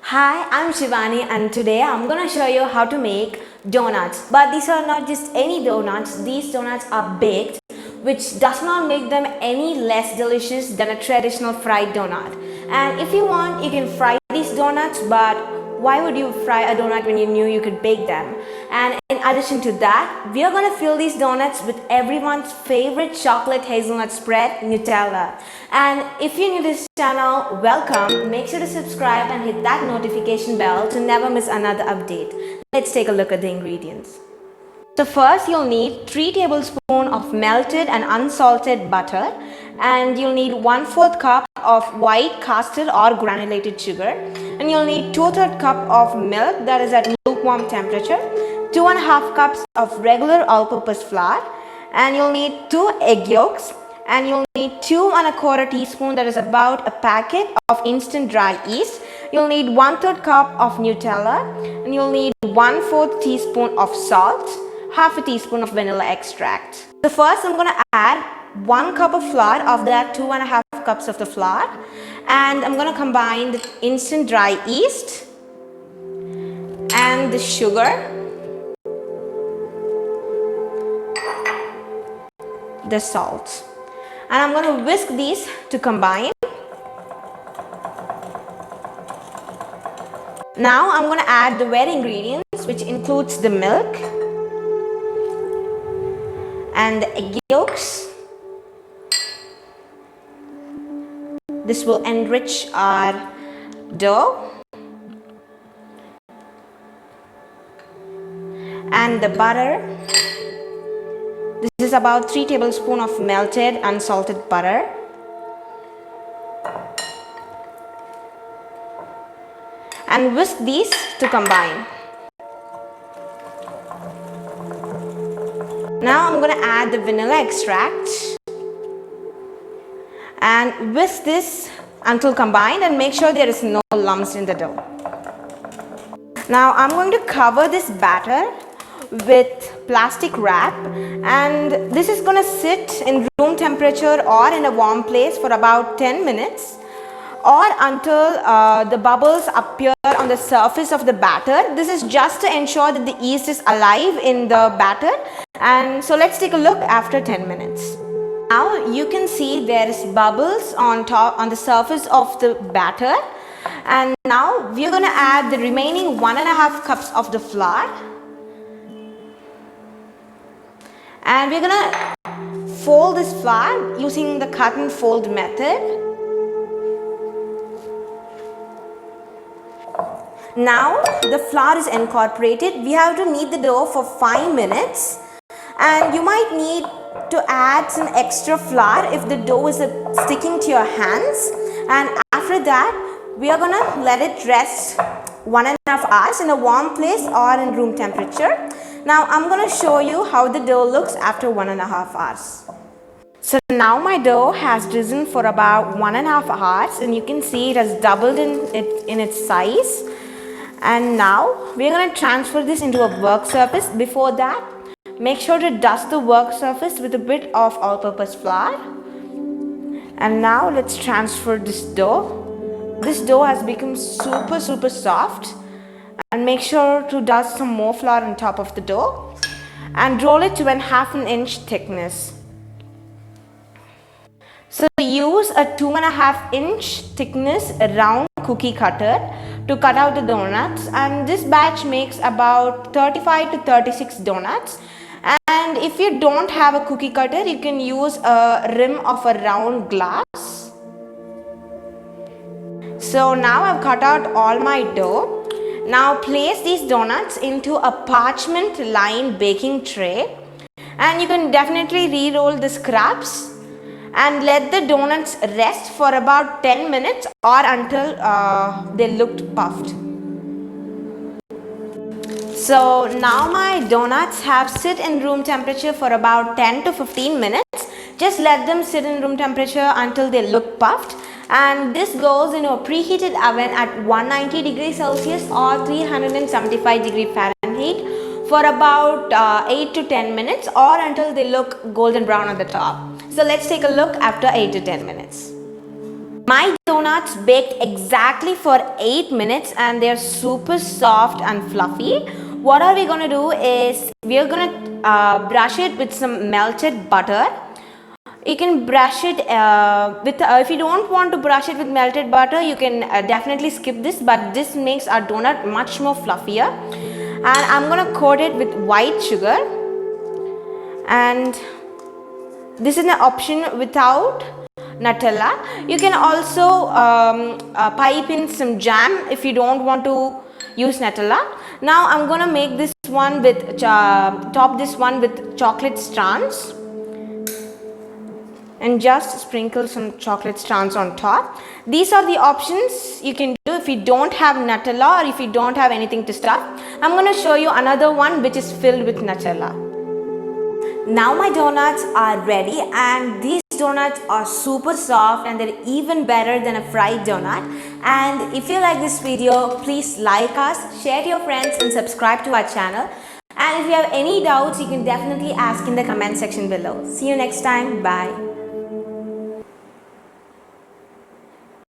Hi, I'm Shivani and today I'm gonna show you how to make donuts. But these are not just any donuts, these donuts are baked, which does not make them any less delicious than a traditional fried donut. And if you want, you can fry these donuts, but why would you fry a donut when you knew you could bake them? And in addition to that, we are going to fill these donuts with everyone's favorite chocolate hazelnut spread, Nutella. And if you're new to this channel, welcome. Make sure to subscribe and hit that notification bell to never miss another update. Let's take a look at the ingredients. So first you'll need 3 tablespoons of melted and unsalted butter, and you'll need 1/4 cup of white custard or granulated sugar, and you'll need 2/3 cup of milk that is at lukewarm temperature, 2.5 cups of regular all-purpose flour, and you'll need 2 egg yolks, and you'll need 2¼ teaspoon, that is about a packet of instant dry yeast. You'll need 1/3 cup of Nutella, and you'll need 1/4 teaspoon of salt, half a teaspoon of vanilla extract. So first I'm going to add 1 cup of flour. Of that, 2.5 cups of the flour, and I'm going to combine the instant dry yeast and the sugar, the salt, and I'm going to whisk these to combine. Now I'm going to add the wet ingredients, which includes the milk and the egg yolks. This will enrich our dough, and the butter. This is about 3 tablespoons of melted unsalted butter, and whisk these to combine. Now I'm going to add the vanilla extract and whisk this until combined, and make sure there is no lumps in the dough. Now I'm going to cover this batter with plastic wrap, and this is going to sit in room temperature or in a warm place for about 10 minutes or until the bubbles appear on the surface of the batter. This is just to ensure that the yeast is alive in the batter. And so let's take a look after 10 minutes. Now you can see there is bubbles on the surface of the batter, and now we're going to add the remaining 1.5 cups of the flour, and we're going to fold this flour using the cut and fold method. Now the flour is incorporated. We have to knead the dough for 5 minutes, and you might need to add some extra flour if the dough is sticking to your hands. And after that, we are gonna let it rest 1.5 hours in a warm place or in room temperature. Now I'm gonna show you how the dough looks after 1.5 hours. So now my dough has risen for about 1.5 hours, and you can see it has doubled in its size. And now we're going to transfer this into a work surface. Before that, make sure to dust the work surface with a bit of all-purpose flour. And now let's transfer this dough. This dough has become super soft, and make sure to dust some more flour on top of the dough and roll it to 1/2 inch thickness. So use a 2.5 inch thickness round cookie cutter to cut out the donuts, and this batch makes about 35 to 36 donuts. And if you don't have a cookie cutter, you can use a rim of a round glass. So now I've cut out all my dough. Now place these donuts into a parchment lined baking tray, and you can definitely re-roll the scraps and let the donuts rest for about 10 minutes or until they looked puffed. So now my donuts have sit in room temperature for about 10 to 15 minutes. Just let them sit in room temperature until they look puffed, and this goes into a preheated oven at 190 degrees Celsius or 375 degrees Fahrenheit for about 8 to 10 minutes or until they look golden brown on the top. So let's take a look after 8 to 10 minutes. My donuts baked exactly for 8 minutes and they're super soft and fluffy. What are we going to do is we're going to brush it with some melted butter. You can brush it if you don't want to brush it with melted butter, you can definitely skip this, but this makes our donut much more fluffier. And I'm going to coat it with white sugar, and this is an option without Nutella. You can also pipe in some jam if you don't want to use Nutella. Now I'm going to make this one with top this one with chocolate strands, and just sprinkle some chocolate strands on top. These are the options you can do if you don't have Nutella or if you don't have anything to stuff. I'm going to show you another one which is filled with Nutella. Now my donuts are ready, and these donuts are super soft and they're even better than a fried donut. And if you like this video, please like us, share to your friends and subscribe to our channel. And if you have any doubts, you can definitely ask in the comment section below. See you next time. Bye.